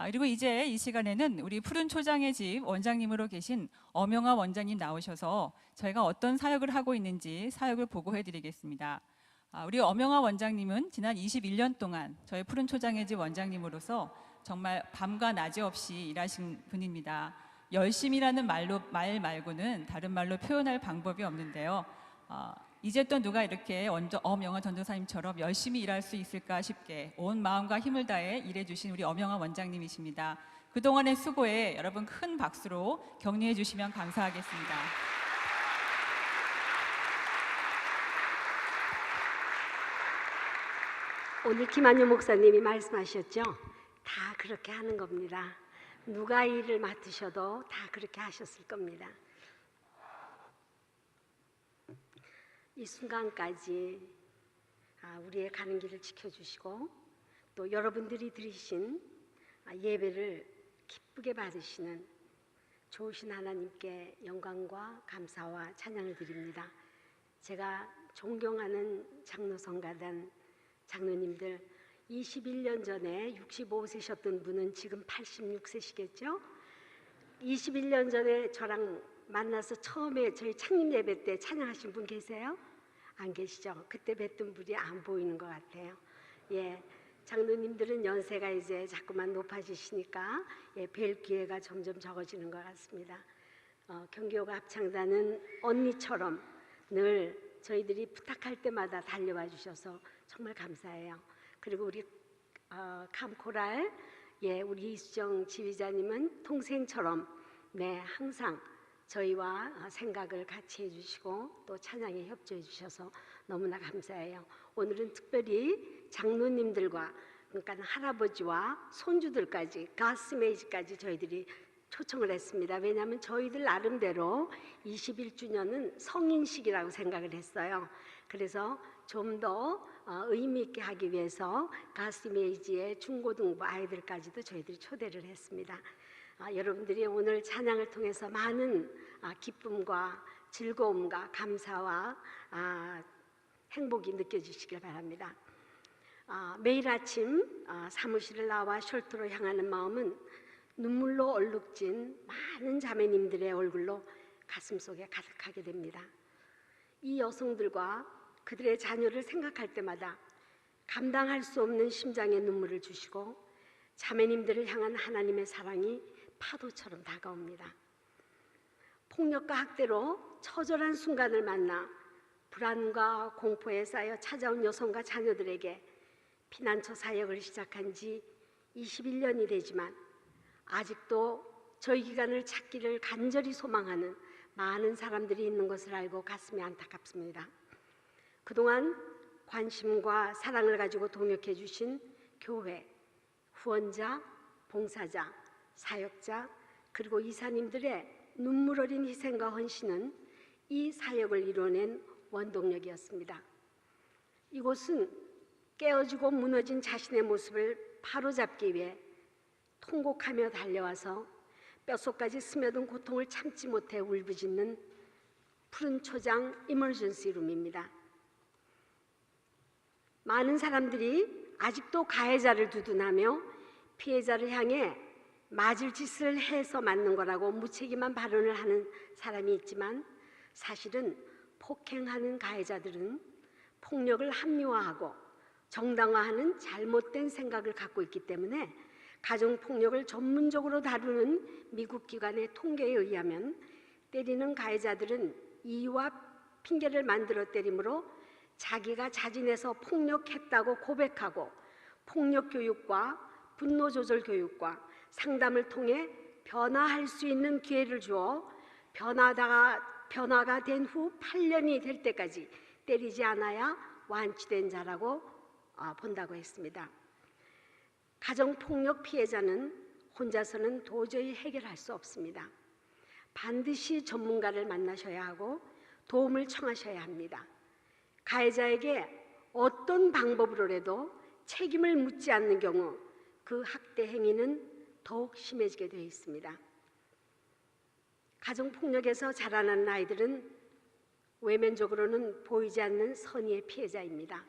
그리고 이제 이 시간에는 우리 푸른 초장의 집 원장님으로 계신 엄영아 원장님 나오셔서 저희가 어떤 사역을 하고 있는지 사역을 보고해 드리겠습니다. 우리 엄영아 원장님은 지난 21년 동안 저희 푸른 초장의 집 원장님으로서 정말 밤과 낮이 없이 일하신 분입니다. 열심이라는 말 말고는 다른 말로 표현할 방법이 없는데요. 이제 또 누가 이렇게 엄영아 전도사님처럼 열심히 일할 수 있을까 싶게 온 마음과 힘을 다해 일해주신 우리 엄영아 원장님이십니다. 그동안의 수고에 여러분 큰 박수로 격려해 주시면 감사하겠습니다. 오늘 김한효 목사님이 말씀하셨죠? 다 그렇게 하는 겁니다. 누가 일을 맡으셔도 다 그렇게 하셨을 겁니다. 이 순간까지 우리의 가는 길을 지켜주시고 또 여러분들이 드리신 예배를 기쁘게 받으시는 좋으신 하나님께 영광과 감사와 찬양을 드립니다. 제가 존경하는 장로성가단 장로님들, 21년 전에 65세셨던 분은 지금 86세시겠죠? 21년 전에 저랑 만나서 처음에 저희 창립 예배 때 찬양하신 분 계세요? 안 계시죠? 그때 뵀던 분이 안 보이는 것 같아요. 예, 장로님들은 연세가 이제 자꾸만 높아지시니까 뵐 기회가 점점 적어지는 것 같습니다. 경기호가 합창단은 언니처럼 늘 저희들이 부탁할 때마다 달려와 주셔서 정말 감사해요. 그리고 우리 감코랄 우리 이수정 지휘자님은 동생처럼 항상 저희와 생각을 같이 해주시고 또 찬양에 협조해 주셔서 너무나 감사해요. 오늘은 특별히 장로님들과 그러니까 할아버지와 손주들까지 가스메이지까지 저희들이 초청을 했습니다. 왜냐하면 저희들 나름대로 21주년은 성인식이라고 생각을 했어요. 그래서 좀 더 의미 있게 하기 위해서 가스메이지의 중고등부 아이들까지도 저희들이 초대를 했습니다. 여러분들이 오늘 찬양을 통해서 많은 기쁨과 즐거움과 감사와 행복이 느껴지시길 바랍니다. 매일 아침 사무실을 나와 셜터로 향하는 마음은 눈물로 얼룩진 많은 자매님들의 얼굴로 가슴속에 가득하게 됩니다. 이 여성들과 그들의 자녀를 생각할 때마다 감당할 수 없는 심장의 눈물을 주시고 자매님들을 향한 하나님의 사랑이 파도처럼 다가옵니다. 폭력과 학대로 처절한 순간을 만나 불안과 공포에 쌓여 찾아온 여성과 자녀들에게 피난처 사역을 시작한 지 21년이 되지만 아직도 저희 기관을 찾기를 간절히 소망하는 많은 사람들이 있는 것을 알고 가슴이 안타깝습니다. 그동안 관심과 사랑을 가지고 동역해 주신 교회, 후원자, 봉사자, 사역자 그리고 이사님들의 눈물 어린 희생과 헌신은 이 사역을 이뤄낸 원동력이었습니다. 이곳은 깨어지고 무너진 자신의 모습을 바로잡기 위해 통곡하며 달려와서 뼛속까지 스며든 고통을 참지 못해 울부짖는 푸른 초장 이머전시 룸입니다. 많은 사람들이 아직도 가해자를 두둔하며 피해자를 향해 맞을 짓을 해서 맞는 거라고 무책임한 발언을 하는 사람이 있지만 사실은 폭행하는 가해자들은 폭력을 합리화하고 정당화하는 잘못된 생각을 갖고 있기 때문에 가정폭력을 전문적으로 다루는 미국 기관의 통계에 의하면 때리는 가해자들은 이유와 핑계를 만들어 때리므로 자기가 자진해서 폭력했다고 고백하고 폭력 교육과 분노 조절 교육과 상담을 통해 변화할 수 있는 기회를 주어 변화가 된 후 8년이 될 때까지 때리지 않아야 완치된 자라고 본다고 했습니다. 가정폭력 피해자는 혼자서는 도저히 해결할 수 없습니다. 반드시 전문가를 만나셔야 하고 도움을 청하셔야 합니다. 가해자에게 어떤 방법으로라도 책임을 묻지 않는 경우 그 학대 행위는 더욱 심해지게 되어 있습니다. 가정폭력에서 자라나는 아이들은 외면적으로는 보이지 않는 선의의 피해자입니다.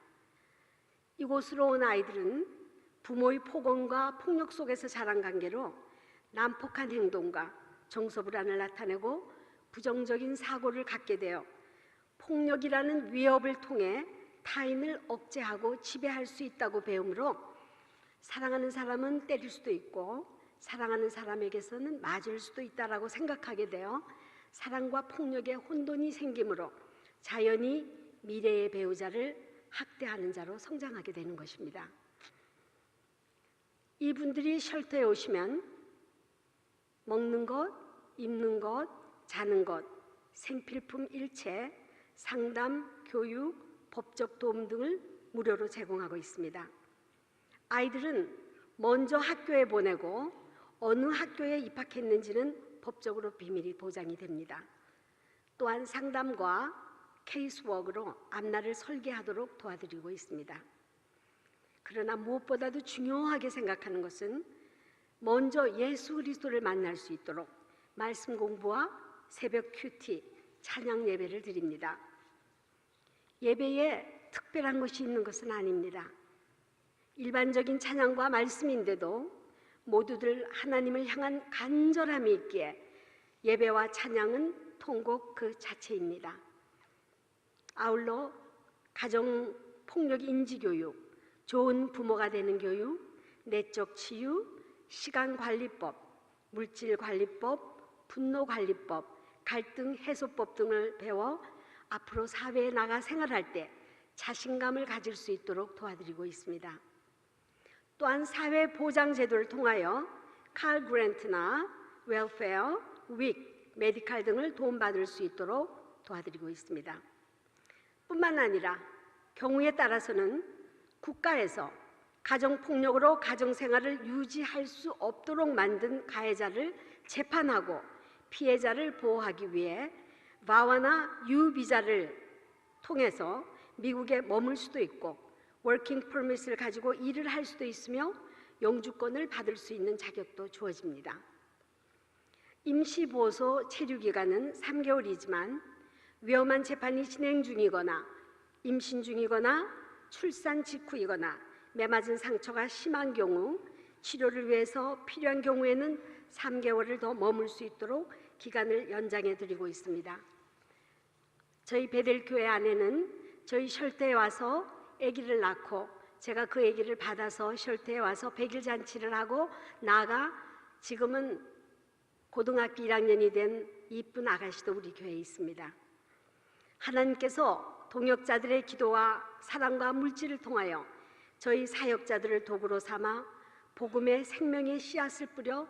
이곳으로 온 아이들은 부모의 폭언과 폭력 속에서 자란 관계로 난폭한 행동과 정서불안을 나타내고 부정적인 사고를 갖게 되어 폭력이라는 위협을 통해 타인을 억제하고 지배할 수 있다고 배우므로 사랑하는 사람은 때릴 수도 있고 사랑하는 사람에게서는 맞을 수도 있다라고 생각하게 되어 사랑과 폭력의 혼돈이 생기므로 자연히 미래의 배우자를 학대하는 자로 성장하게 되는 것입니다. 이분들이 쉘터에 오시면 먹는 것, 입는 것, 자는 것, 생필품 일체, 상담, 교육, 법적 도움 등을 무료로 제공하고 있습니다. 아이들은 먼저 학교에 보내고 어느 학교에 입학했는지는 법적으로 비밀이 보장이 됩니다. 또한 상담과 케이스워크로 앞날을 설계하도록 도와드리고 있습니다. 그러나 무엇보다도 중요하게 생각하는 것은 먼저 예수 그리스도를 만날 수 있도록 말씀 공부와 새벽 큐티, 찬양 예배를 드립니다. 예배에 특별한 것이 있는 것은 아닙니다. 일반적인 찬양과 말씀인데도 모두들 하나님을 향한 간절함이 있기에 예배와 찬양은 통곡 그 자체입니다. 아울러 가정폭력 인지교육, 좋은 부모가 되는 교육, 내적 치유, 시간관리법, 물질관리법, 분노관리법, 갈등 해소법 등을 배워 앞으로 사회에 나가 생활할 때 자신감을 가질 수 있도록 도와드리고 있습니다. 또한 사회보장제도를 통하여 칼 그랜트나 웰페어, 윅, 메디칼 등을 도움받을 수 있도록 도와드리고 있습니다. 뿐만 아니라 경우에 따라서는 국가에서 가정폭력으로 가정생활을 유지할 수 없도록 만든 가해자를 재판하고 피해자를 보호하기 위해 바와나 U 비자를 통해서 미국에 머물 수도 있고 워킹 퍼밋을 가지고 일을 할 수도 있으며 영주권을 받을 수 있는 자격도 주어집니다. 임시보호소 체류기간은 3개월이지만 위험한 재판이 진행 중이거나 임신 중이거나 출산 직후이거나 매맞은 상처가 심한 경우 치료를 위해서 필요한 경우에는 3개월을 더 머물 수 있도록 기간을 연장해 드리고 있습니다. 저희 베델교회 안에는 저희 쉘터에 와서 아기를 낳고 제가 그 아기를 받아서 쉘터에 와서 100일 잔치를 하고 나아가 지금은 고등학교 1학년이 된 이쁜 아가씨도 우리 교회에 있습니다. 하나님께서 동역자들의 기도와 사랑과 물질을 통하여 저희 사역자들을 도구로 삼아 복음의 생명의 씨앗을 뿌려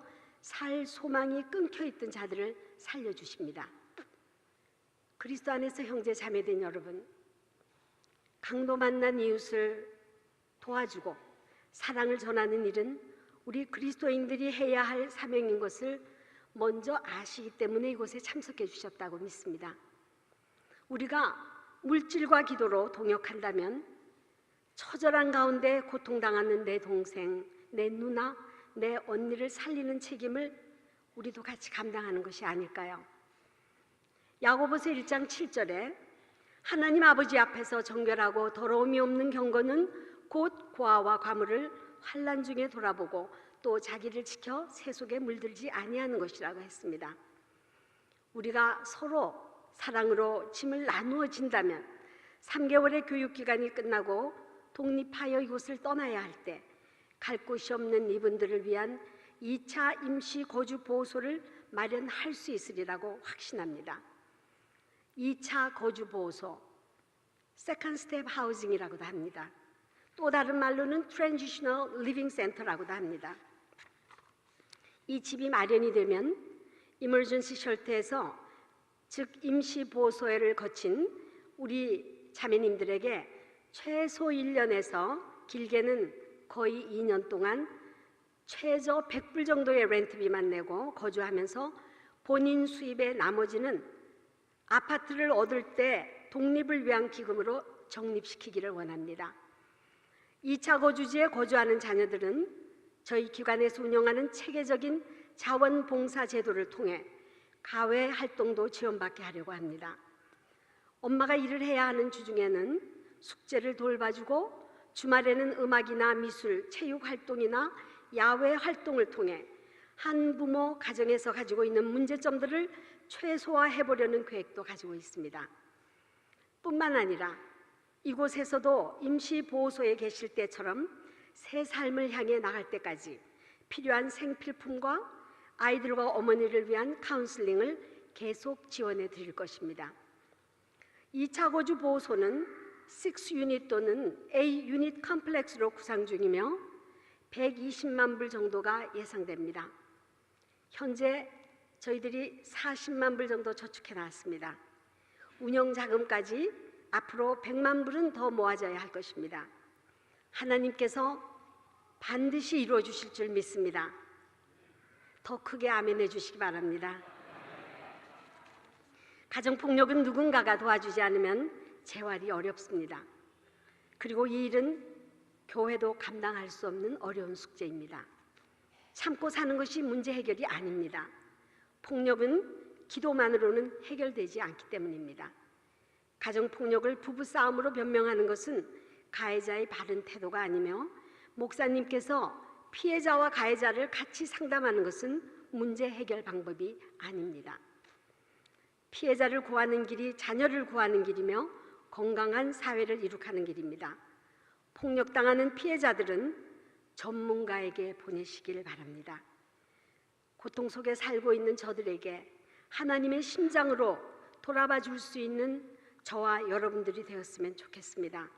살 소망이 끊겨있던 자들을 살려주십니다. 그리스도 안에서 형제 자매된 여러분, 강도 만난 이웃을 도와주고 사랑을 전하는 일은 우리 그리스도인들이 해야 할 사명인 것을 먼저 아시기 때문에 이곳에 참석해 주셨다고 믿습니다. 우리가 물질과 기도로 동역한다면 처절한 가운데 고통당하는 내 동생, 내 누나, 내 언니를 살리는 책임을 우리도 같이 감당하는 것이 아닐까요? 야고보서 1장 7절에 하나님 아버지 앞에서 정결하고 더러움이 없는 경건은 곧 고아와 과물을 환난 중에 돌아보고 또 자기를 지켜 새 속에 물들지 아니하는 것이라고 했습니다. 우리가 서로 사랑으로 짐을 나누어 진다면 3개월의 교육기간이 끝나고 독립하여 이곳을 떠나야 할 때 갈 곳이 없는 이분들을 위한 2차 임시 거주 보호소를 마련할 수 있으리라고 확신합니다. 2차 거주 보호소, 세컨드 스텝 하우징이라고도 합니다. 또 다른 말로는 트랜지셔널 리빙 센터라고도 합니다. 이 집이 마련이 되면 이머전시 쉘터에서 즉 임시보호소를 거친 우리 자매님들에게 최소 1년에서 길게는 거의 2년 동안 최저 100불 정도의 렌트비만 내고 거주하면서 본인 수입의 나머지는 아파트를 얻을 때 독립을 위한 기금으로 적립시키기를 원합니다. 2차 거주지에 거주하는 자녀들은 저희 기관에서 운영하는 체계적인 자원봉사 제도를 통해 가외 활동도 지원받게 하려고 합니다. 엄마가 일을 해야 하는 주중에는 숙제를 돌봐주고 주말에는 음악이나 미술, 체육 활동이나 야외 활동을 통해 한 부모 가정에서 가지고 있는 문제점들을 최소화해 보려는 계획도 가지고 있습니다. 뿐만 아니라 이곳에서도 임시보호소에 계실 때처럼 새 삶을 향해 나갈 때까지 필요한 생필품과 아이들과 어머니를 위한 카운슬링을 계속 지원해 드릴 것입니다. 2차 거주 보호소는 6유닛 또는 A유닛 컴플렉스로 구상 중이며 120만 불 정도가 예상됩니다. 현재 저희들이 40만 불 정도 저축해 놨습니다. 운영 자금까지 앞으로 100만 불은 더 모아져야 할 것입니다. 하나님께서 반드시 이루어 주실 줄 믿습니다. 더 크게 아멘해 주시기 바랍니다. 가정폭력은 누군가가 도와주지 않으면 재활이 어렵습니다. 그리고 이 일은 교회도 감당할 수 없는 어려운 숙제입니다. 참고 사는 것이 문제 해결이 아닙니다. 폭력은 기도만으로는 해결되지 않기 때문입니다. 가정폭력을 부부싸움으로 변명하는 것은 가해자의 바른 태도가 아니며 목사님께서 피해자와 가해자를 같이 상담하는 것은 문제 해결 방법이 아닙니다. 피해자를 구하는 길이 자녀를 구하는 길이며 건강한 사회를 이룩하는 길입니다. 폭력당하는 피해자들은 전문가에게 보내시길 바랍니다. 고통 속에 살고 있는 저들에게 하나님의 심장으로 돌아봐 줄 수 있는 저와 여러분들이 되었으면 좋겠습니다.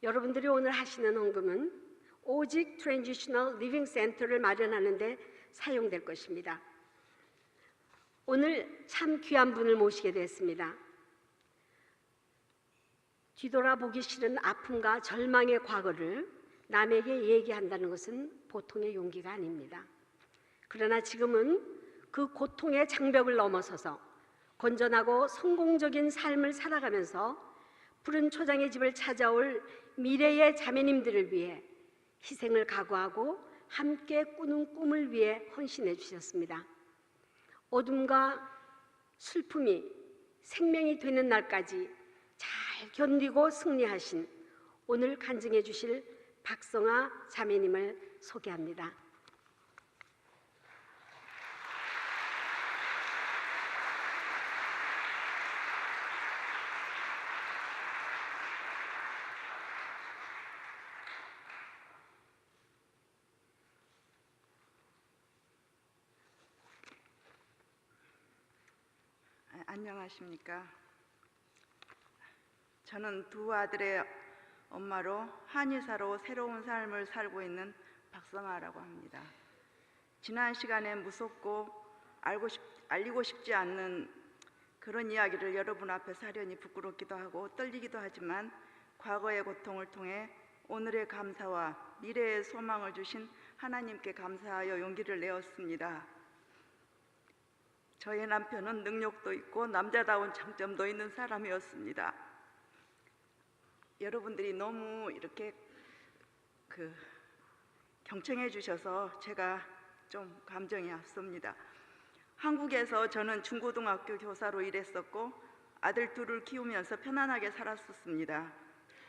여러분들이 오늘 하시는 헌금은 오직 트랜지셔널 리빙 센터를 마련하는 데 사용될 것입니다. 오늘 참 귀한 분을 모시게 됐습니다. 뒤돌아보기 싫은 아픔과 절망의 과거를 남에게 얘기한다는 것은 보통의 용기가 아닙니다. 그러나 지금은 그 고통의 장벽을 넘어서서 건전하고 성공적인 삶을 살아가면서 푸른 초장의 집을 찾아올 미래의 자매님들을 위해 희생을 각오하고 함께 꾸는 꿈을 위해 헌신해 주셨습니다. 어둠과 슬픔이 생명이 되는 날까지 잘 견디고 승리하신 오늘 간증해 주실 박성아 자매님을 소개합니다. 안녕하십니까. 저는 두 아들의 엄마로 한의사로 새로운 삶을 살고 있는 박성아라고 합니다. 지난 시간에 무섭고 알리고 싶지 않는 그런 이야기를 여러분 앞에서 하려니 부끄럽기도 하고 떨리기도 하지만 과거의 고통을 통해 오늘의 감사와 미래의 소망을 주신 하나님께 감사하여 용기를 내었습니다. 저의 남편은 능력도 있고 남자다운 장점도 있는 사람이었습니다. 여러분들이 너무 이렇게 경청해 주셔서 제가 좀 감정이 앞섭니다. 한국에서 저는 중고등학교 교사로 일했었고 아들 둘을 키우면서 편안하게 살았었습니다.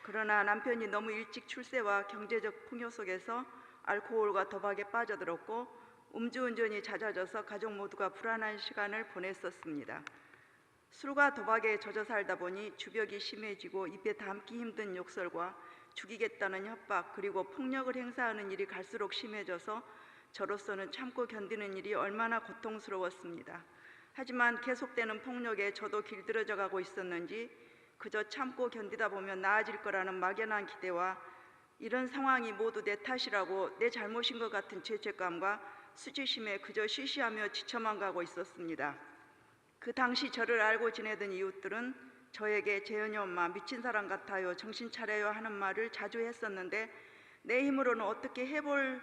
그러나 남편이 너무 일찍 출세와 경제적 풍요 속에서 알코올과 도박에 빠져들었고 음주운전이 잦아져서 가족 모두가 불안한 시간을 보냈었습니다. 술과 도박에 젖어 살다 보니 주벽이 심해지고 입에 담기 힘든 욕설과 죽이겠다는 협박 그리고 폭력을 행사하는 일이 갈수록 심해져서 저로서는 참고 견디는 일이 얼마나 고통스러웠습니다. 하지만 계속되는 폭력에 저도 길들여져 가고 있었는지 그저 참고 견디다 보면 나아질 거라는 막연한 기대와 이런 상황이 모두 내 탓이라고 내 잘못인 것 같은 죄책감과 수치심에 그저 쉬쉬하며 지쳐만 가고 있었습니다. 그 당시 저를 알고 지내던 이웃들은 저에게 재현이 엄마 미친 사람 같아요, 정신 차려요 하는 말을 자주 했었는데 내 힘으로는 어떻게 해볼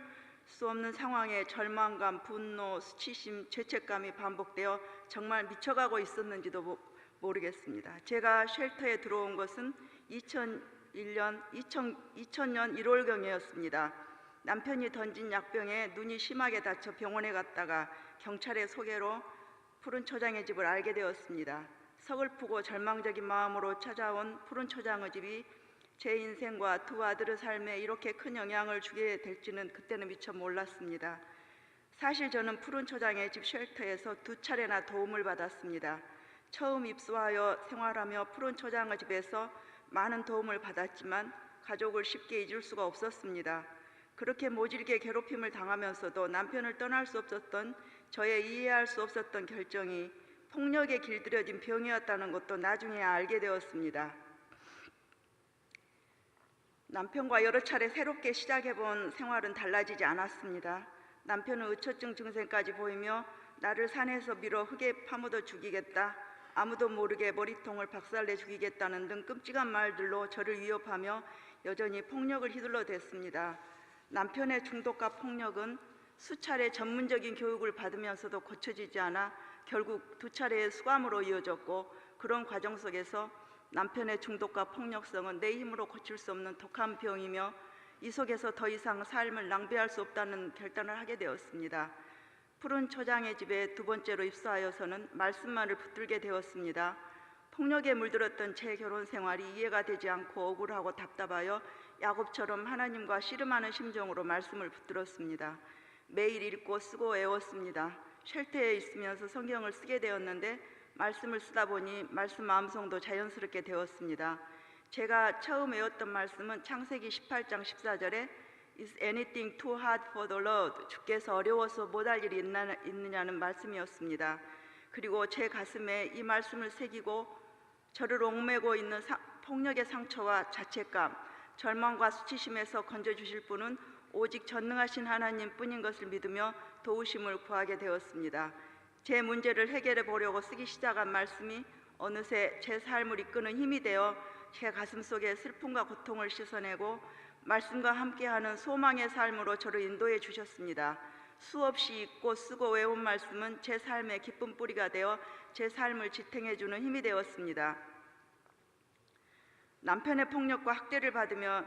수 없는 상황에 절망감, 분노, 수치심, 죄책감이 반복되어 정말 미쳐가고 있었는지도 모르겠습니다. 제가 쉘터에 들어온 것은 2000년 1월경이었습니다. 남편이 던진 약병에 눈이 심하게 다쳐 병원에 갔다가 경찰의 소개로 푸른 초장의 집을 알게 되었습니다. 서글프고 절망적인 마음으로 찾아온 푸른 초장의 집이 제 인생과 두 아들의 삶에 이렇게 큰 영향을 주게 될지는 그때는 미처 몰랐습니다. 사실 저는 푸른 초장의 집 쉘터에서 2차례나 도움을 받았습니다. 처음 입소하여 생활하며 푸른 초장의 집에서 많은 도움을 받았지만 가족을 쉽게 잊을 수가 없었습니다. 그렇게 모질게 괴롭힘을 당하면서도 남편을 떠날 수 없었던 저의 이해할 수 없었던 결정이 폭력에 길들여진 병이었다는 것도 나중에 알게 되었습니다. 남편과 여러 차례 새롭게 시작해본 생활은 달라지지 않았습니다. 남편은 의처증 증세까지 보이며 나를 산에서 밀어 흙에 파묻어 죽이겠다, 아무도 모르게 머리통을 박살내 죽이겠다는 등 끔찍한 말들로 저를 위협하며 여전히 폭력을 휘둘러댔습니다. 남편의 중독과 폭력은 수차례 전문적인 교육을 받으면서도 고쳐지지 않아 결국 2차례의 수감으로 이어졌고, 그런 과정 속에서 남편의 중독과 폭력성은 내 힘으로 고칠 수 없는 독한 병이며 이 속에서 더 이상 삶을 낭비할 수 없다는 결단을 하게 되었습니다. 푸른 초장의 집에 2번째로 입소하여서는 말씀만을 붙들게 되었습니다. 폭력에 물들었던 제 결혼 생활이 이해가 되지 않고 억울하고 답답하여 야곱처럼 하나님과 씨름하는 심정으로 말씀을 붙들었습니다. 매일 읽고 쓰고 외웠습니다. 쉘터에 있으면서 성경을 쓰게 되었는데 말씀을 쓰다 보니 말씀 암송도 자연스럽게 되었습니다. 제가 처음 외웠던 말씀은 창세기 18장 14절에 Is anything too hard for the Lord? 주께서 어려워서 못할 일이 있느냐는 말씀이었습니다. 그리고 제 가슴에 이 말씀을 새기고 저를 옥매고 있는 폭력의 상처와 자책감, 절망과 수치심에서 건져주실 분은 오직 전능하신 하나님뿐인 것을 믿으며 도우심을 구하게 되었습니다. 제 문제를 해결해 보려고 쓰기 시작한 말씀이 어느새 제 삶을 이끄는 힘이 되어 제 가슴 속에 슬픔과 고통을 씻어내고 말씀과 함께하는 소망의 삶으로 저를 인도해 주셨습니다. 수없이 읽고 쓰고 외운 말씀은 제 삶의 기쁜 뿌리가 되어 제 삶을 지탱해 주는 힘이 되었습니다. 남편의 폭력과 학대를 받으며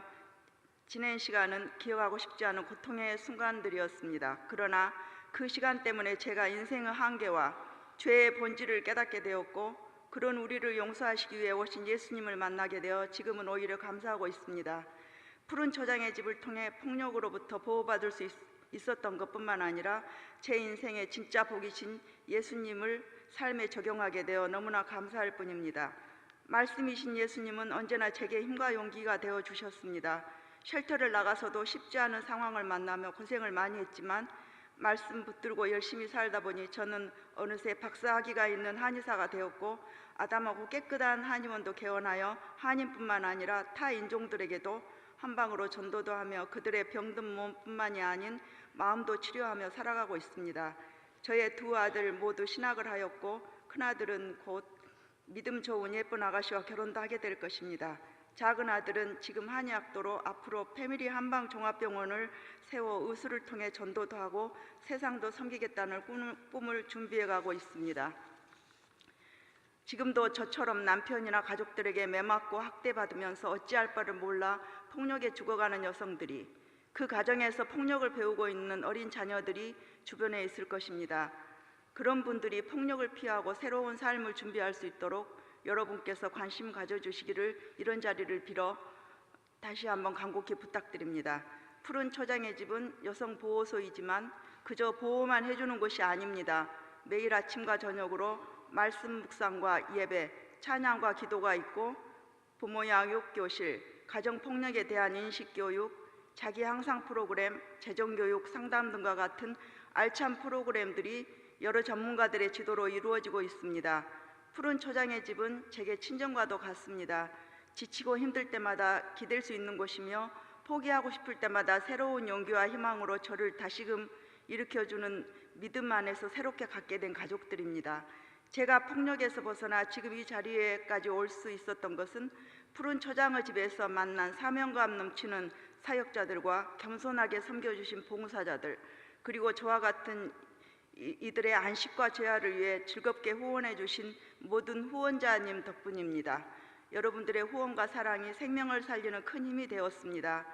지낸 시간은 기억하고 싶지 않은 고통의 순간들이었습니다. 그러나 그 시간 때문에 제가 인생의 한계와 죄의 본질을 깨닫게 되었고, 그런 우리를 용서하시기 위해 오신 예수님을 만나게 되어 지금은 오히려 감사하고 있습니다. 푸른 초장의 집을 통해 폭력으로부터 보호받을 수 있었던 것뿐만 아니라 제 인생의 진짜 복이신 예수님을 삶에 적용하게 되어 너무나 감사할 뿐입니다. 말씀이신 예수님은 언제나 제게 힘과 용기가 되어 주셨습니다. 쉘터를 나가서도 쉽지 않은 상황을 만나며 고생을 많이 했지만 말씀 붙들고 열심히 살다 보니 저는 어느새 박사학위가 있는 한의사가 되었고, 아담하고 깨끗한 한의원도 개원하여 한인뿐만 아니라 타 인종들에게도 한방으로 전도도 하며 그들의 병든 몸뿐만이 아닌 마음도 치료하며 살아가고 있습니다. 저의 2 아들 모두 신학을 하였고, 큰아들은 곧 믿음 좋은 예쁜 아가씨와 결혼도 하게 될 것입니다. 작은 아들은 지금 한의학도로 앞으로 패밀리 한방 종합병원을 세워 의술을 통해 전도도 하고 세상도 섬기겠다는 꿈을 준비해가고 있습니다. 지금도 저처럼 남편이나 가족들에게 매맞고 학대받으면서 어찌할 바를 몰라 폭력에 죽어가는 여성들이, 그 가정에서 폭력을 배우고 있는 어린 자녀들이 주변에 있을 것입니다. 그런 분들이 폭력을 피하고 새로운 삶을 준비할 수 있도록 여러분께서 관심 가져주시기를 이런 자리를 빌어 다시 한번 간곡히 부탁드립니다. 푸른 초장의 집은 여성 보호소이지만 그저 보호만 해주는 곳이 아닙니다. 매일 아침과 저녁으로 말씀 묵상과 예배, 찬양과 기도가 있고 부모 양육 교실, 가정폭력에 대한 인식교육, 자기 향상 프로그램, 재정교육, 상담 등과 같은 알찬 프로그램들이 여러 전문가들의 지도로 이루어지고 있습니다. 푸른 초장의 집은 제게 친정과도 같습니다. 지치고 힘들 때마다 기댈 수 있는 곳이며 포기하고 싶을 때마다 새로운 용기와 희망으로 저를 다시금 일으켜주는 믿음 안에서 새롭게 갖게 된 가족들입니다. 제가 폭력에서 벗어나 지금 이 자리에까지 올 수 있었던 것은 푸른 초장의 집에서 만난 사명감 넘치는 사역자들과 겸손하게 섬겨주신 봉사자들, 그리고 저와 같은 이들의 안식과 재활을 위해 즐겁게 후원해 주신 모든 후원자님 덕분입니다. 여러분들의 후원과 사랑이 생명을 살리는 큰 힘이 되었습니다.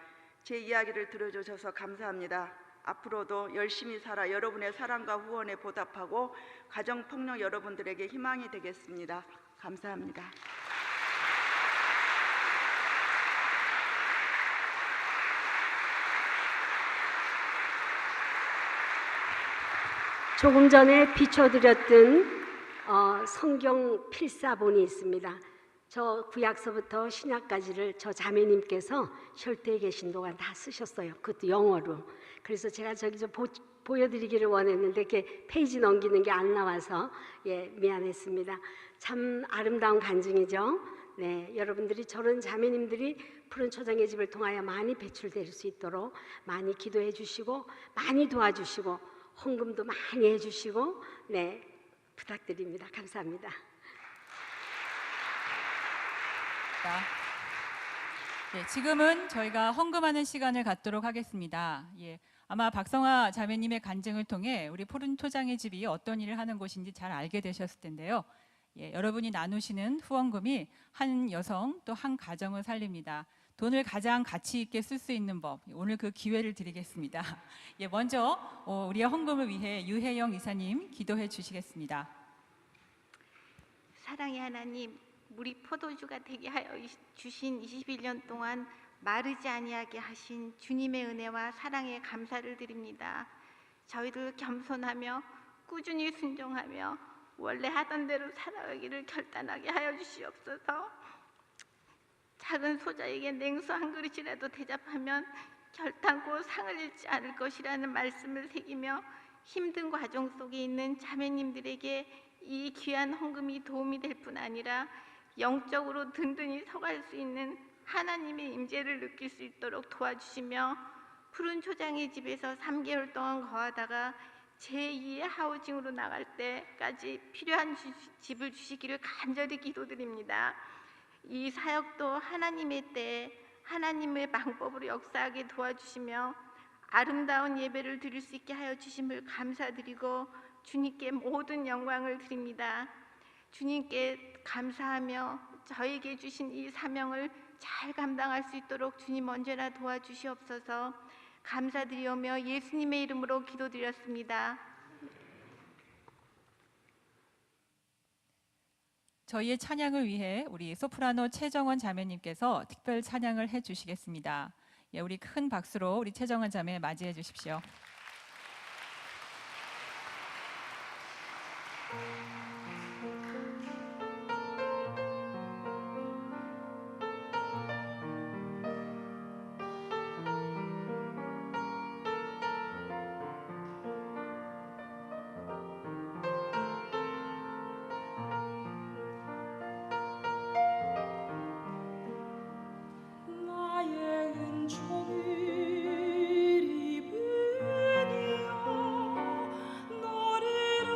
제 이야기를 들어주셔서 감사합니다. 앞으로도 열심히 살아 여러분의 사랑과 후원에 보답하고 가정폭력 여러분들에게 희망이 되겠습니다. 감사합니다. 조금 전에 비춰드렸던 성경 필사본이 있습니다. 저 구약서부터 신약까지를 저 자매님께서 셜트에 계신 동안 다 쓰셨어요. 그것도 영어로. 그래서 제가 저기 좀 보여드리기를 원했는데 이렇게 페이지 넘기는 게 안 나와서 미안했습니다. 참 아름다운 간증이죠. 네, 여러분들이 저런 자매님들이 푸른 초장의 집을 통하여 많이 배출될 수 있도록 많이 기도해 주시고 많이 도와주시고 헌금도 많이 해주시고 네, 부탁드립니다. 감사합니다. 네, 지금은 저희가 헌금하는 시간을 갖도록 하겠습니다. 아마 박성아 자매님의 간증을 통해 우리 푸른 초장의 집이 어떤 일을 하는 곳인지 잘 알게 되셨을 텐데요. 여러분이 나누시는 후원금이 한 여성 또 한 가정을 살립니다. 돈을 가장 가치 있게 쓸 수 있는 법, 오늘 그 기회를 드리겠습니다. 먼저 우리의 헌금을 위해 유혜영 이사님 기도해 주시겠습니다. 사랑의 하나님, 물이 포도주가 되게 하여 주신 21년 동안 마르지 아니하게 하신 주님의 은혜와 사랑에 감사를 드립니다. 저희들 겸손하며 꾸준히 순종하며 원래 하던 대로 살아가기를 결단하게 하여 주시옵소서. 작은 소자에게 냉수 한 그릇이라도 대접하면 결단코 상을 잃지 않을 것이라는 말씀을 새기며 힘든 과정 속에 있는 자매님들에게 이 귀한 헌금이 도움이 될 뿐 아니라 영적으로 든든히 서갈 수 있는 하나님의 임재를 느낄 수 있도록 도와주시며 푸른 초장의 집에서 3개월 동안 거하다가 제2의 하우징으로 나갈 때까지 필요한 집을 주시기를 간절히 기도드립니다. 이 사역도 하나님의 때에 하나님의 방법으로 역사하게 도와주시며 아름다운 예배를 드릴 수 있게 하여 주심을 감사드리고 주님께 모든 영광을 드립니다. 주님께 감사하며 저에게 주신 이 사명을 잘 감당할 수 있도록 주님 언제나 도와주시옵소서. 감사드리오며 예수님의 이름으로 기도드렸습니다. 저희의 찬양을 위해 우리 소프라노 최정원 자매님께서 특별 찬양을 해 주시겠습니다. 우리 큰 박수로 우리 최정원 자매 맞이해 주십시오. 나의 은총을 입으니여 너리라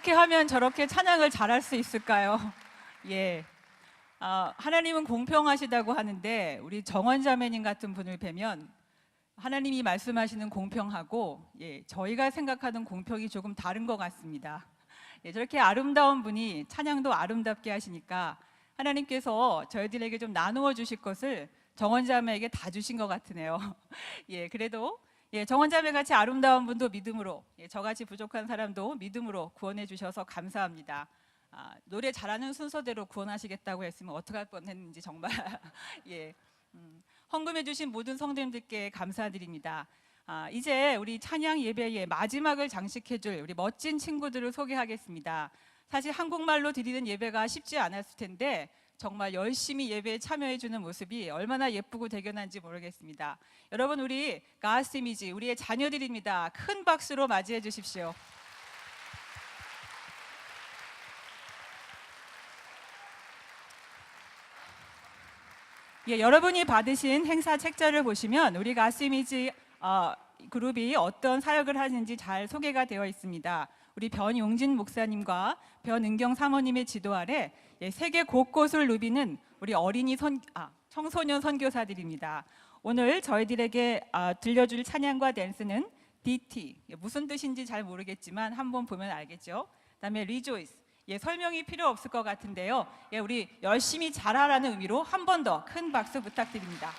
어떻게 하면 저렇게 찬양을 잘할 수 있을까요? 예. 하나님은 공평하시다고 하는데 우리 정원자매님 같은 분을 뵈면 하나님이 말씀하시는 공평하고 저희가 생각하는 공평이 조금 다른 것 같습니다. 저렇게 아름다운 분이 찬양도 아름답게 하시니까 하나님께서 저희들에게 좀 나누어 주실 것을 정원자매에게 다 주신 것 같으네요. 그래도 정원자매 같이 아름다운 분도 믿음으로, 저같이 부족한 사람도 믿음으로 구원해 주셔서 감사합니다. 노래 잘하는 순서대로 구원하시겠다고 했으면 어떡할 뻔했는지 정말 헌금해 주신 모든 성도님들께 감사드립니다. 이제 우리 찬양 예배의 마지막을 장식해줄 우리 멋진 친구들을 소개하겠습니다. 사실 한국말로 드리는 예배가 쉽지 않았을 텐데 정말 열심히 예배에 참여해 주는 모습이 얼마나 예쁘고 대견한지 모르겠습니다. 여러분, 우리 가스 이미지, 우리의 자녀들입니다. 큰 박수로 맞이해 주십시오. 여러분이 받으신 행사 책자를 보시면 우리 가스 이미지 그룹이 어떤 사역을 하는지 잘 소개가 되어 있습니다. 우리 변용진 목사님과 변은경 사모님의 지도 아래 세계 곳곳을 누비는 우리 청소년 선교사들입니다. 오늘 저희들에게 들려줄 찬양과 댄스는 DT, 무슨 뜻인지 잘 모르겠지만 한번 보면 알겠죠. 그다음에 Rejoice, 설명이 필요 없을 것 같은데요. 우리 열심히 잘하라는 의미로 한 번 더 큰 박수 부탁드립니다.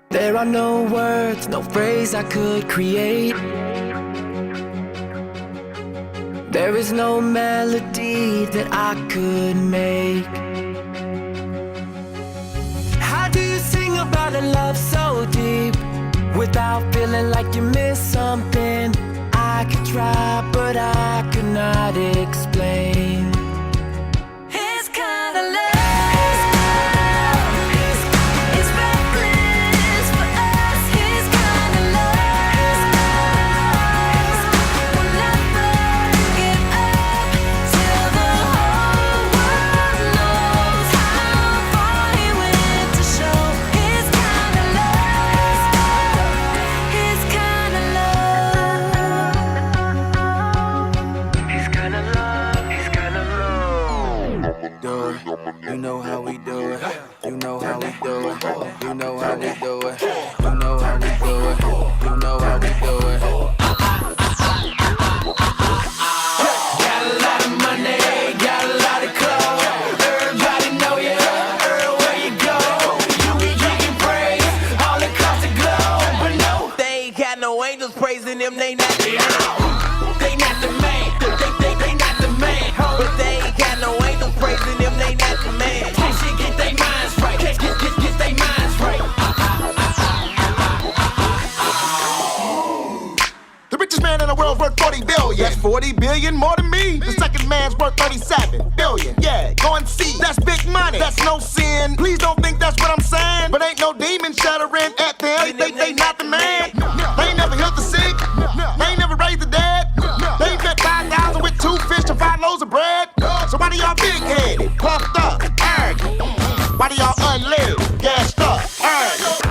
There are no words, no phrase I could create. There is no melody that I could make. How do you sing about a love so deep without feeling like you missed something? I could try, but I could not explain. His kind of love. You know how we do it. You know how we do it. You know how we do it. You know how we do it. You know how we do it. Got a lot of money, got a lot of clothes. Everybody know you, everywhere you go. You be drinking praise all across the globe, but no, they ain't got no angels praising them. They not the man. They not the man. They not the man. But they ain't got no angels praising them. They not the man. Get they minds right. Get they minds right. The richest man in the world's worth 40 billion. That's 40 billion more than me. The second man's worth 37 billion. Yeah, go and see. That's big money. That's no sin. Please don't think that's what I'm saying. But ain't no demon shuddering at them. They not the man. They ain't never healed the sick. They ain't never raised the dead. They ain't fed 5,000 with 2 fish and 5 loaves of bread. So why do y'all big-headed, puffed up, arrogant? Why do y'all unlit, gassed up, arrogant?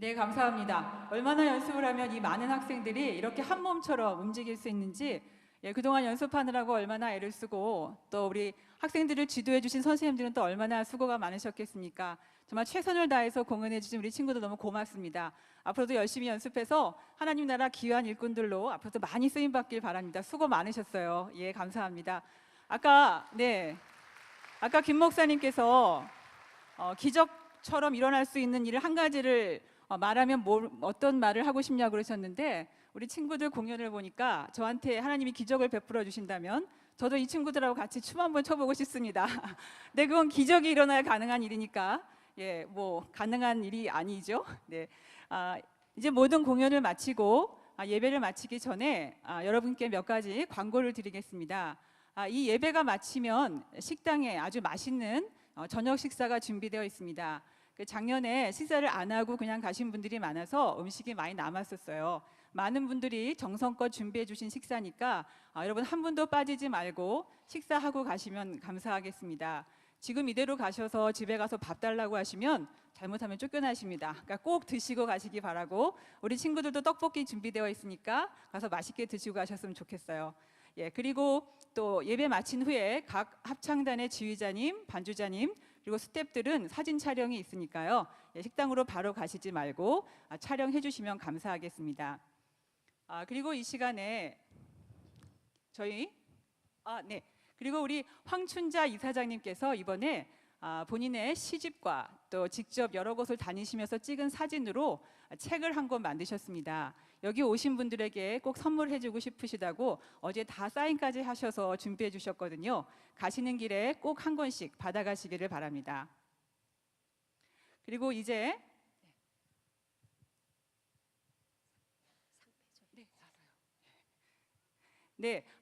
네, 감사합니다. 얼마나 연습을 하면 이 많은 학생들이 이렇게 한 몸처럼 움직일 수 있는지, 그동안 연습하느라고 얼마나 애를 쓰고 또 우리 학생들을 지도해 주신 선생님들은 또 얼마나 수고가 많으셨겠습니까? 정말 최선을 다해서 공연해 주신 우리 친구들 너무 고맙습니다. 앞으로도 열심히 연습해서 하나님 나라 귀한 일꾼들로 앞으로도 많이 쓰임 받길 바랍니다. 수고 많으셨어요. 예, 감사합니다. 아까 김 목사님께서 기적처럼 일어날 수 있는 일을 한 가지를 말하면 어떤 말을 하고 싶냐고 그러셨는데, 우리 친구들 공연을 보니까 저한테 하나님이 기적을 베풀어 주신다면 저도 이 친구들하고 같이 춤 한번 춰보고 싶습니다. 네, 그건 기적이 일어나야 가능한 일이니까 가능한 일이 아니죠. 네, 이제 모든 공연을 마치고 예배를 마치기 전에 여러분께 몇 가지 광고를 드리겠습니다. 이 예배가 마치면 식당에 아주 맛있는 저녁 식사가 준비되어 있습니다. 작년에 식사를 안 하고 그냥 가신 분들이 많아서 음식이 많이 남았었어요. 많은 분들이 정성껏 준비해 주신 식사니까 여러분 한 분도 빠지지 말고 식사하고 가시면 감사하겠습니다. 지금 이대로 가셔서 집에 가서 밥 달라고 하시면 잘못하면 쫓겨나십니다. 그러니까 꼭 드시고 가시기 바라고, 우리 친구들도 떡볶이 준비되어 있으니까 가서 맛있게 드시고 가셨으면 좋겠어요. 그리고 또 예배 마친 후에 각 합창단의 지휘자님, 반주자님, 그리고 스태프들은 사진 촬영이 있으니까요. 식당으로 바로 가시지 말고 촬영해 주시면 감사하겠습니다. 그리고 이 시간에 그리고 우리 황춘자 이사장님께서 이번에 본인의 시집과 또 직접 여러 곳을 다니시면서 찍은 사진으로 책을 한 권 만드셨습니다. 여기 오신 분들에게 꼭 선물해주고 싶으시다고 어제 다 사인까지 하셔서 준비해 주셨거든요. 가시는 길에 꼭 한 권씩 받아가시기를 바랍니다. 그리고 이제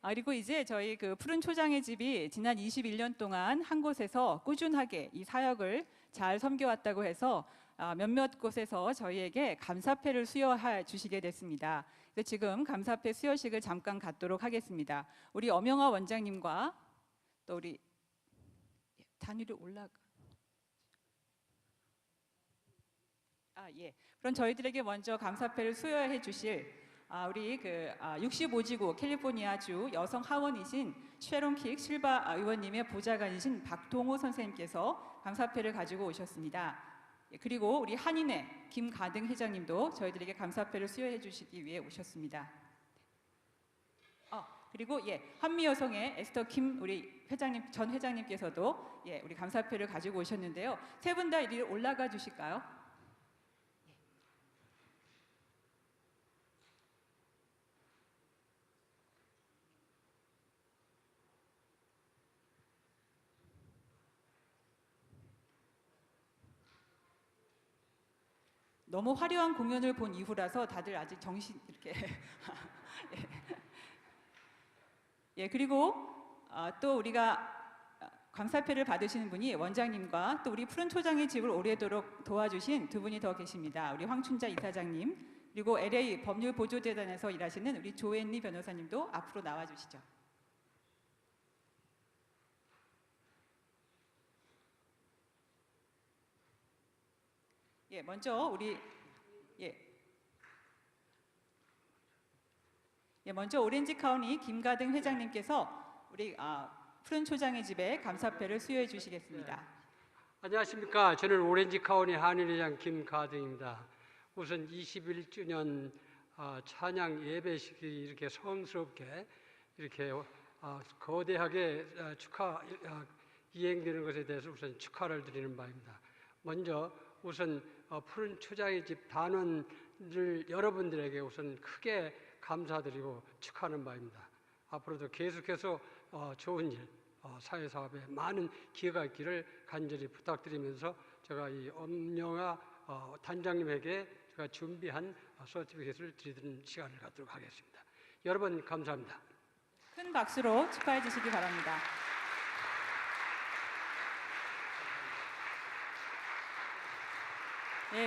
그리고 이제 저희 그 푸른 초장의 집이 지난 21년 동안 한 곳에서 꾸준하게 이 사역을 잘 섬겨왔다고 해서 몇몇 곳에서 저희에게 감사패를 수여해 주시게 됐습니다. 그래서 지금 감사패 수여식을 잠깐 갖도록 하겠습니다. 우리 엄영아 원장님과 또 우리 단위로 올라가. 그럼 저희들에게 먼저 감사패를 수여해 주실 우리 65지구 캘리포니아주 여성 하원이신 쉐론 킥 실바 의원님의 보좌관이신 박동호 선생님께서 감사패를 가지고 오셨습니다. 그리고 우리 한인회 김가등 회장님도 저희들에게 감사패를 수여해 주시기 위해 오셨습니다. 그리고 한미여성의 에스터 킴 우리 회장님 전 회장님께서도 우리 감사패를 가지고 오셨는데요. 세 분 다 이리 올라가 주실까요? 너무 화려한 공연을 본 이후라서 다들 아직 정신 이렇게 그리고 또 우리가 감사패를 받으시는 분이 원장님과 또 우리 푸른 초장의 집을 오래도록 도와주신 두 분이 더 계십니다. 우리 황춘자 이사장님 그리고 LA 법률보조재단에서 일하시는 우리 조앤리 변호사님도 앞으로 나와주시죠. 먼저 우리 먼저 오렌지 카운티 김가등 회장님께서 우리 푸른 초장의 집에 감사패를 수여해 주시겠습니다. 안녕하십니까. 저는 오렌지 카운티 한인회장 김가등입니다. 우선 21주년 찬양 예배식이 이렇게 성스럽게 이렇게 거대하게 이행되는 것에 대해서 우선 축하를 드리는 바입니다. 먼저 우선 푸른 초장의 집 단원들 여러분들에게 우선 크게 감사드리고 축하하는 바입니다. 앞으로도 계속해서 좋은 일, 사회사업에 많은 기회가 있기를 간절히 부탁드리면서 제가 이 엄영아 단장님에게 제가 준비한 서티피켓을 드리는 시간을 갖도록 하겠습니다. 여러분 감사합니다. 큰 박수로 축하해 주시기 바랍니다.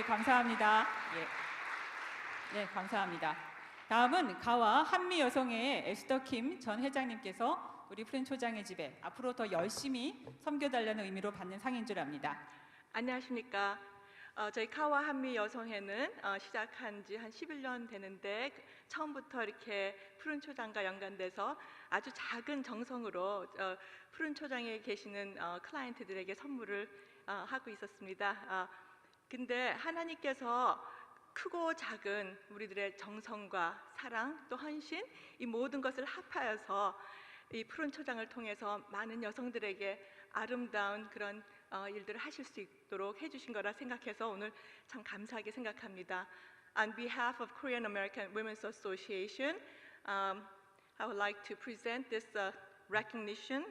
감사합니다. 감사합니다. 다음은 가와 한미여성회의 에스더 킴 전 회장님께서 우리 푸른 초장의 집에 앞으로 더 열심히 섬겨달라는 의미로 받는 상인 줄 압니다. 안녕하십니까. 저희 카와 한미 여성회는 시작한 지 한 11년 되는데 처음부터 이렇게 푸른 초장과 연관돼서 아주 작은 정성으로 푸른 초장에 계시는 클라이언트들에게 선물을 하고 있었습니다. 근데 하나님께서 크고 작은 우리들의 정성과 사랑 또 헌신 이 모든 것을 합하여서 이 푸른 초장을 통해서 많은 여성들에게 아름다운 그런 일들을 하실 수 있도록 해주신 거라 생각해서 오늘 참 감사하게 생각합니다. On behalf of Korean American Women's Association, I would like to present this recognition,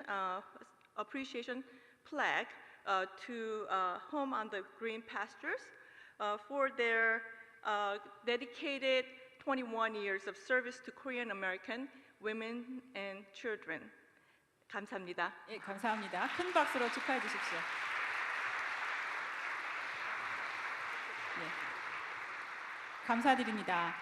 appreciation plaque to Home on the Green Pastures for their dedicated 21 years of service to Korean American women and children. 감사합니다. 감사합니다. 큰 박수로 축하해 주십시오. 감사드립니다.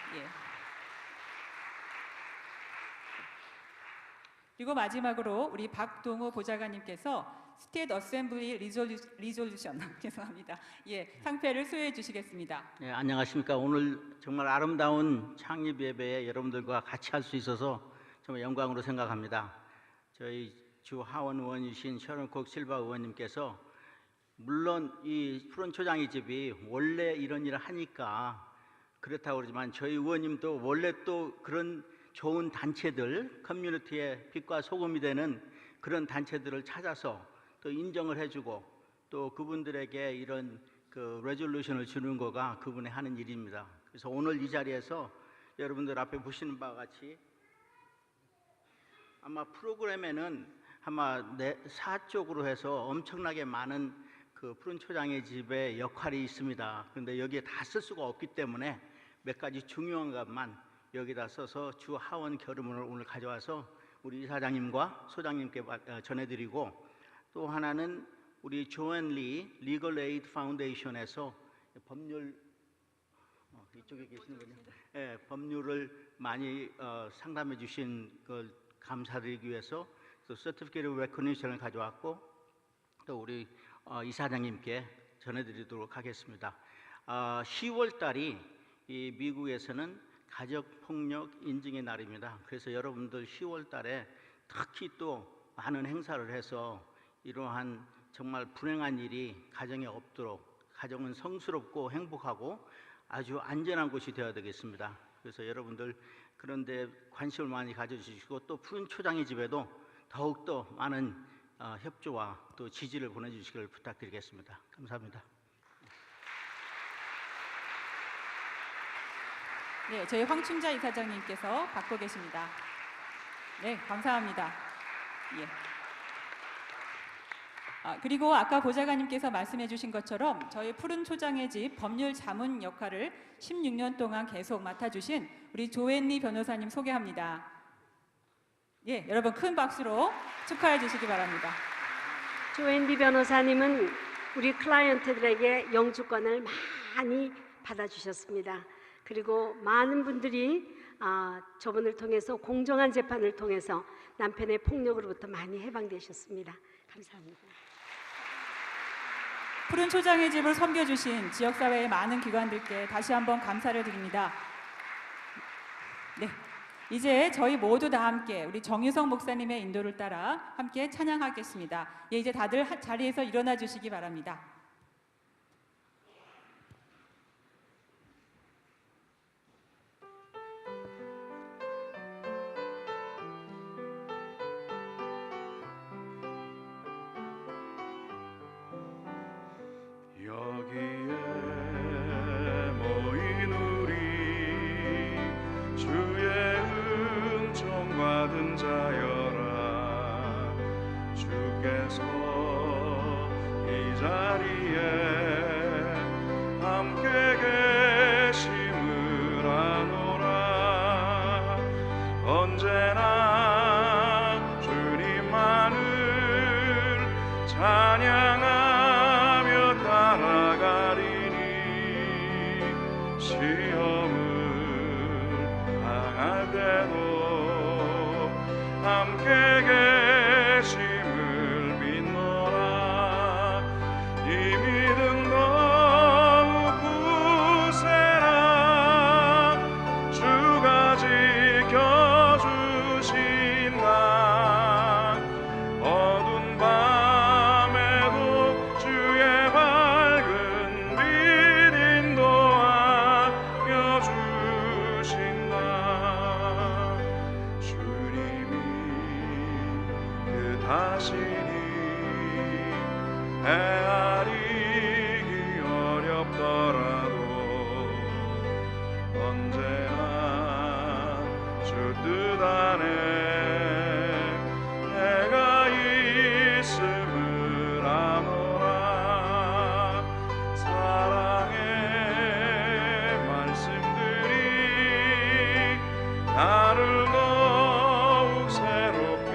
그리고 마지막으로 우리 박동호 보좌관님께서 스테이트 어셈블리 리졸루션 죄송합니다. 상패를 수여해 주시겠습니다. 안녕하십니까. 오늘 정말 아름다운 창립 예배에 여러분들과 같이 할 수 있어서 정말 영광으로 생각합니다. 저희 주 하원 의원이신 셔런콕 실바 의원님께서 물론 이 푸른 초장의 집이 원래 이런 일을 하니까 그렇다고 그러지만 저희 의원님도 원래 또 그런 좋은 단체들, 커뮤니티의 빛과 소금이 되는 그런 단체들을 찾아서 또 인정을 해주고 또 그분들에게 이런 그 레졸루션을 주는 거가 그분의 하는 일입니다. 그래서 오늘 이 자리에서 여러분들 앞에 보시는 바와 같이 아마 프로그램에는 아마 4쪽으로 해서 엄청나게 많은 그 푸른 초장의 집의 역할이 있습니다. 그런데 여기에 다 쓸 수가 없기 때문에 몇 가지 중요한 것만 여기다 써서 주 하원 결의문을 오늘 가져와서 우리 이사장님과 소장님께 전해드리고, 또 하나는 우리 조앤 리 리걸 에이드 파운데이션에서 법률 이쪽에 계시는군요. 예, 법률을 많이 상담해 주신 걸 감사드리기 위해서 또 서티피케이트 레코니션을 가져왔고, 또 우리 이사장님께 전해드리도록 하겠습니다. 10월 달이 이 미국에서는 가족폭력 인증의 날입니다. 그래서 여러분들 10월 달에 특히 또 많은 행사를 해서 이러한 정말 불행한 일이 가정에 없도록, 가정은 성스럽고 행복하고 아주 안전한 곳이 되어야 되겠습니다. 그래서 여러분들 그런데 관심을 많이 가져주시고, 또 푸른 초장의 집에도 더욱더 많은 협조와 또 지지를 보내주시기를 부탁드리겠습니다. 감사합니다. 네, 저희 황춘자 이사장님께서 받고 계십니다. 네, 감사합니다. 예. 그리고 아까 보좌관님께서 말씀해 주신 것처럼 저희 푸른 초장의 집 법률 자문 역할을 16년 동안 계속 맡아주신 우리 조앤리 변호사님 소개합니다. 예, 여러분 큰 박수로 축하해 주시기 바랍니다. 조앤리 변호사님은 우리 클라이언트들에게 영주권을 많이 받아주셨습니다. 그리고 많은 분들이 저분을 통해서 공정한 재판을 통해서 남편의 폭력으로부터 많이 해방되셨습니다. 감사합니다. 푸른 초장의 집을 섬겨주신 지역사회의 많은 기관들께 다시 한번 감사를 드립니다. 네, 이제 저희 모두 다 함께 우리 정유성 목사님의 인도를 따라 함께 찬양하겠습니다. 예, 이제 다들 자리에서 일어나 주시기 바랍니다. 여기에 모인 우리 주의 은총 받은 자여라. 주께서 이 자리에 함께 계심을 아노라. 언제나 주님만을 찬양하라. 시험을 당할 때도 함께 계심을 믿노라. 이 믿음 더욱 굳세라. 주가 지켜주신다. 어두운 밤에도 주의 밝은 빛 하시니 헤아리기 어렵더라도 언제나 주 뜻 안에 내가 있음을 아노라. 사랑의 말씀들이 나를 더욱 새롭게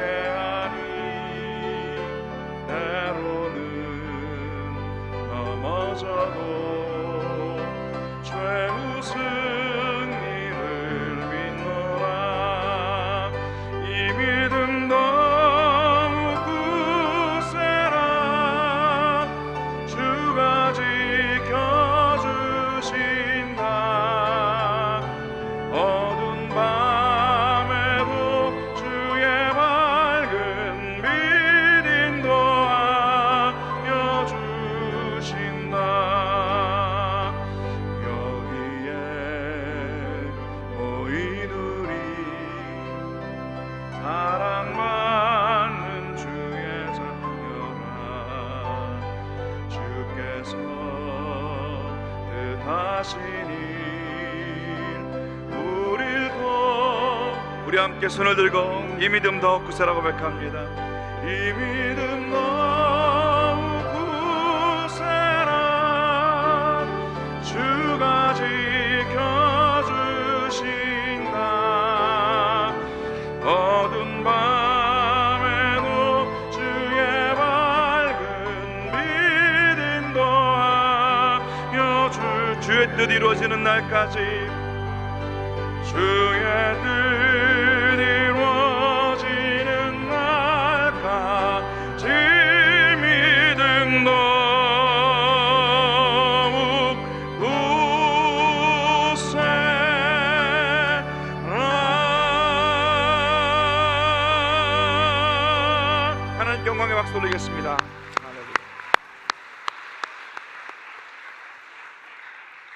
때로는 하신 일 우릴 더 우리 함께 손을 들고 이 믿음 더욱 굳세라고 고백합니다. 이 믿음 더욱 굳세라 주가 지켜주신다. 어두운 밤에도 주의 밝은 빛 인도하여 주의 뜻 이루어지는 날까지 주의 뜻 이루어지는 날까지 믿음 더욱 굳세라. 하나님 영광의 박수 올리겠습니다. 다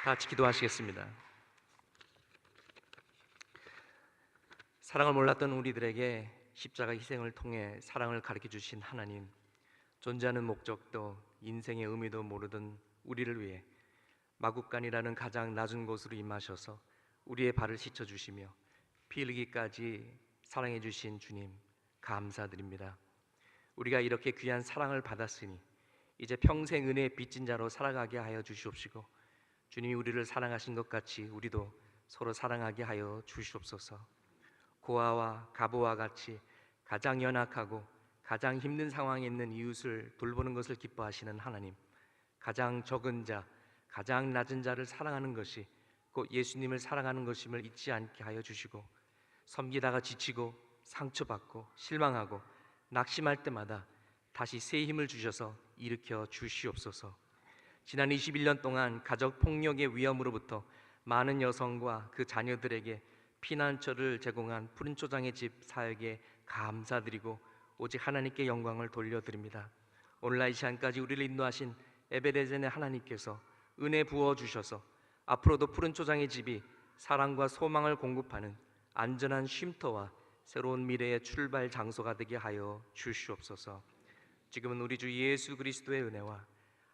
같이 기도하시겠습니다. 사랑을 몰랐던 우리들에게 십자가 희생을 통해 사랑을 가르쳐 주신 하나님, 존재하는 목적도 인생의 의미도 모르던 우리를 위해 마국간이라는 가장 낮은 곳으로 임하셔서 우리의 발을 씻어 주시며 피 흘리기까지 사랑해 주신 주님 감사드립니다. 우리가 이렇게 귀한 사랑을 받았으니 이제 평생 은혜의 빚진 자로 살아가게 하여 주시옵시고, 주님이 우리를 사랑하신 것 같이 우리도 서로 사랑하게 하여 주시옵소서. 고아와 가부와 같이 가장 연약하고 가장 힘든 상황에 있는 이웃을 돌보는 것을 기뻐하시는 하나님, 가장 적은 자, 가장 낮은 자를 사랑하는 것이 곧 예수님을 사랑하는 것임을 잊지 않게 하여 주시고, 섬기다가 지치고 상처받고 실망하고 낙심할 때마다 다시 새 힘을 주셔서 일으켜 주시옵소서. 지난 21년 동안 가족 폭력의 위험으로부터 많은 여성과 그 자녀들에게 피난처를 제공한 푸른초장의 집 사역에 감사드리고 오직 하나님께 영광을 돌려드립니다. 오늘날 이 시간까지 우리를 인도하신 에베레젠의 하나님께서 은혜 부어주셔서 앞으로도 푸른초장의 집이 사랑과 소망을 공급하는 안전한 쉼터와 새로운 미래의 출발 장소가 되게 하여 주시옵소서. 지금은 우리 주 예수 그리스도의 은혜와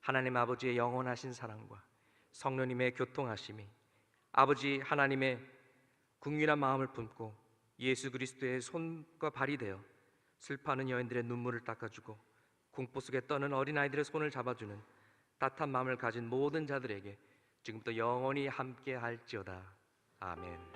하나님 아버지의 영원하신 사랑과 성령님의 교통하심이 아버지 하나님의 국률한 마음을 품고 예수 그리스도의 손과 발이 되어 슬퍼하는 여인들의 눈물을 닦아주고 공포 속에 떠는 어린아이들의 손을 잡아주는 따뜻한 마음을 가진 모든 자들에게 지금부터 영원히 함께 할지어다. 아멘.